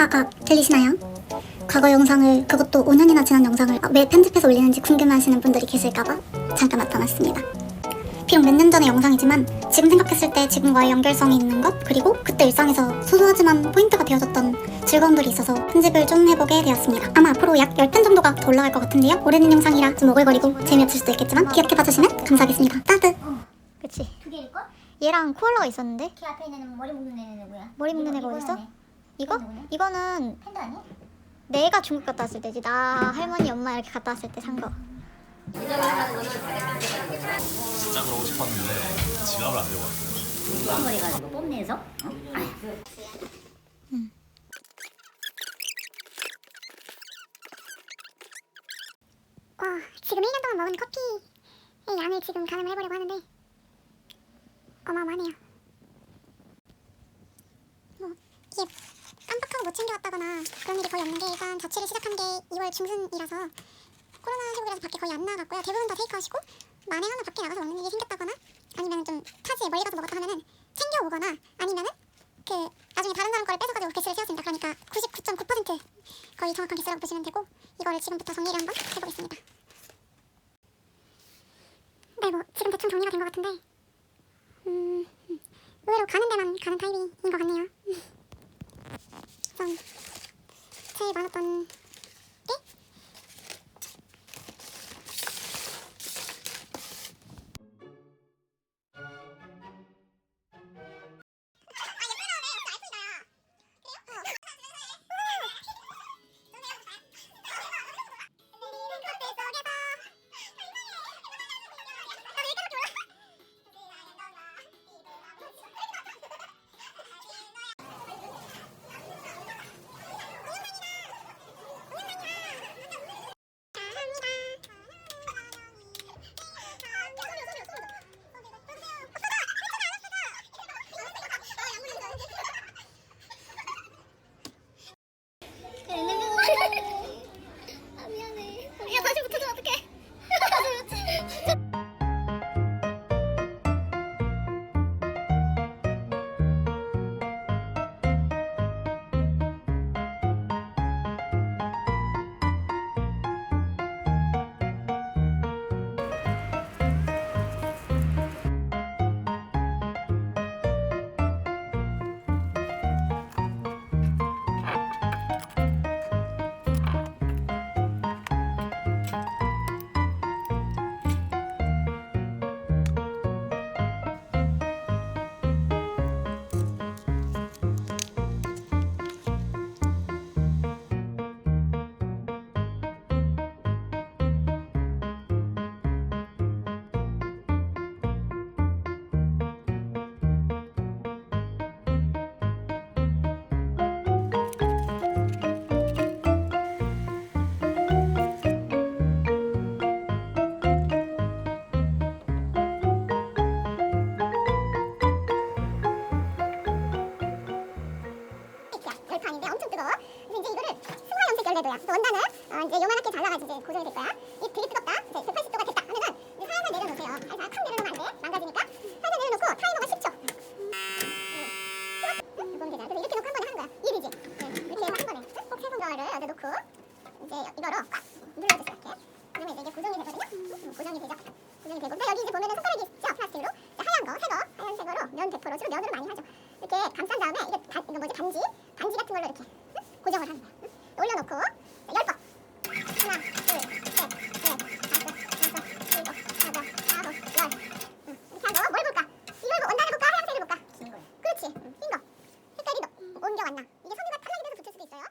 아까 들리시나요? 과거 영상을, 그것도 5년이나 지난 영상을 왜 편집해서 올리는지 궁금해하시는 분들이 계실까봐 잠깐 나타났습니다. 비록 몇 년 전의 영상이지만 지금 생각했을 때 지금과의 연결성이 있는 것, 그리고 그때 일상에서 소소하지만 포인트가 되어줬던 즐거움들이 있어서 편집을 좀 해보게 되었습니다. 아마 앞으로 약 10편 정도가 더 올라갈 것 같은데요. 오래된 영상이라 좀 오글거리고 재미없을 수도 있겠지만 기억해봐주시면 감사하겠습니다. 따뜻! 그치. 두 개일걸? 얘랑 코알라가 있었는데? 걔 앞에 있는 애는 머리 묶는 애는 누구야? 머리 묶는 애가 어딨어? 이거? 이거는 팬더 아니? 내가 중국 갔다 왔을 때지. 나 할머니 엄마 이렇게 갔다 왔을 때 산 거. 진짜 그러고 싶었는데 지갑을 안 들고 왔어요. 머리 가지고 뽐내서? 어? 지금 1년 동안 먹은 커피의 양을 지금 가늠을 해보려고 하는데 어마어마하네요. 뭐 이게 깜빡하고 못 챙겨왔다거나 그런 일이 거의 없는 게, 일단 자취를 시작한 게 2월 중순이라서 코로나 시국이라서 밖에 거의 안 나갔고요. 대부분 다 테이크아웃이고, 만에 하나 밖에 나가서 먹는 일이 생겼다거나 아니면 좀 타지에 멀리 가서 먹었다 하면은 챙겨오거나 아니면은 그 나중에 다른 사람 거를 뺏어가지고 개수를 세웠습니다. 그러니까 99.9% 거의 정확한 개수라고 보시면 되고, 이거를 지금부터 정리를 한번 해보겠습니다. 네, 뭐 지금 대충 정리가 된 것 같은데 의외로 가는 데만 가는 타입인 것 같네요. 우선 제일 많았던 게 미안해. 야, 다시 붙어줘. 어떡해. 열판인데 엄청 뜨거워. 그래서 이제 이거를 수화 염색 열내도야. 그래서 원단을 이제 요만하게 잘라가지고 이제 고정이 될 거야. 이게 되게 뜨겁다. 이제 180도가 됐다 하면은 이제 살살 내려놓으세요. 살살 탁 내려놓으면 안 돼. 망가지니까. 살살 내려놓고 타이머가 10초. 이건 되잖아. 그래서 이렇게 놓고 한 번에 하는 거야. 이해되지? 이렇게 해서 한 번에 꼭 세 번거를 여기다 놓고 이제 이거로 꽉 눌러주세요. 이렇게. 그러면 이제 이게 고정이 되거든요. 고정이 되죠. 고정이 되고, 근데 여기 이제 보면은 손가락이 있죠. 플라스틱으로. 하얀 거, 새거, 하얀색으로 면 100%로 주로 면으로 많이 하죠. 이렇게 감싼 다음에 이거 뭐지, 반지 같은 걸로 이렇게 고정을 하는 거야. 올려놓고 10번. 하나, 둘, 셋, 넷, 다섯, 여섯, 일곱, 여덟, 아홉, 열. 이렇게 하고 뭘 볼까? 이걸 원단을 볼까? 하얀색을 볼까? 긴 거. 그렇지. 흰 거. 색깔이 옮겨왔나? 이게 선두가 탈락이 돼서 붙을 수도 있어요.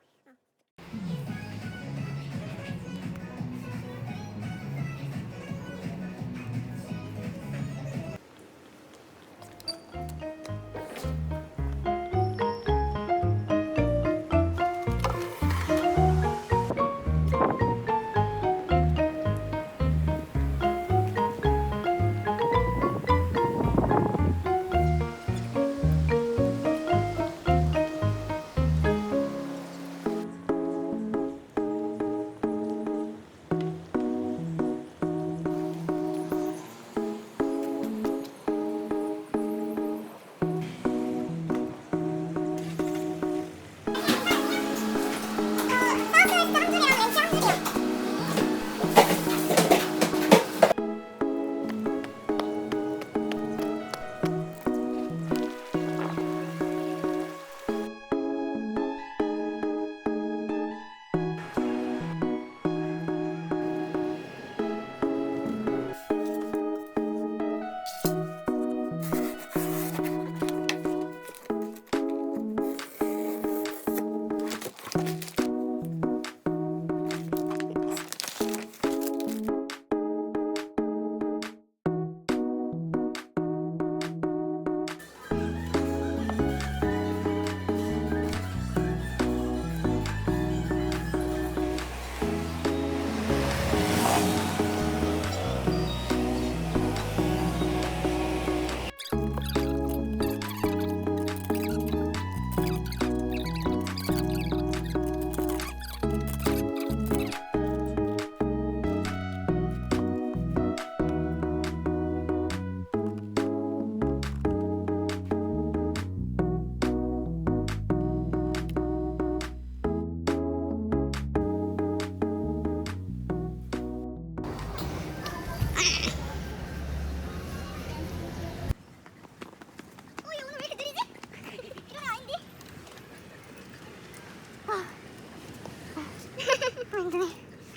힘드네.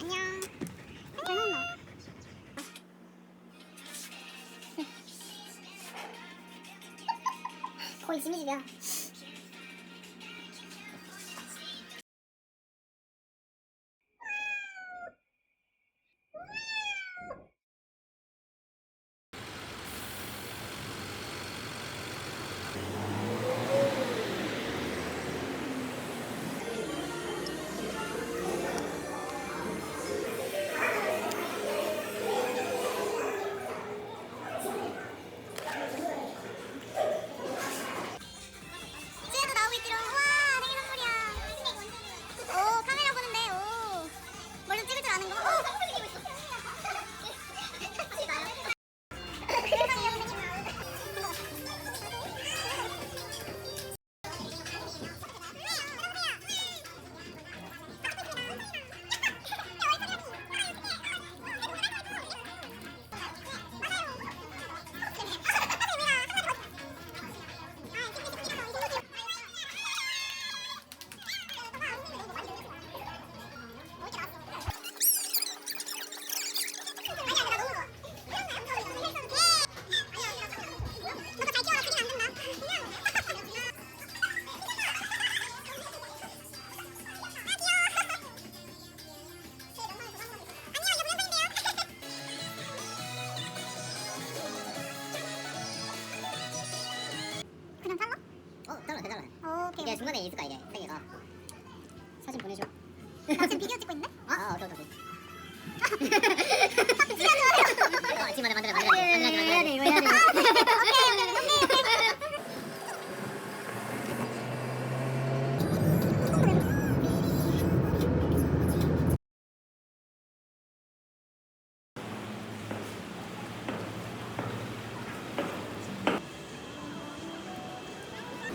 안녕. 안녕. 거의 지미 집이야. 쟤도 나오고 있지롱. 와, 되게 선물이야. 오, 카메라 보는데. 오, 뭘 좀 찍을 줄 아는 거. 오, 사진 찍고 있어. 세상에 그냥 잘라? 잘라 대잘라. 오케이. 이게 중간에 있을까 이게 세 개가. 사진 보내줘. 나 지금 비디오 찍고 있는데? 오케이. 찍어줘. 아침마다 만들어야지. 이거 해야 돼.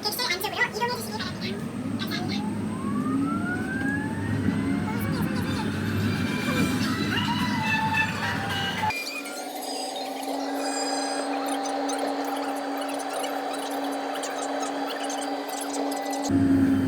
객실 안쪽으로 이동해 주시기 바랍니다. 감사합니다. 음.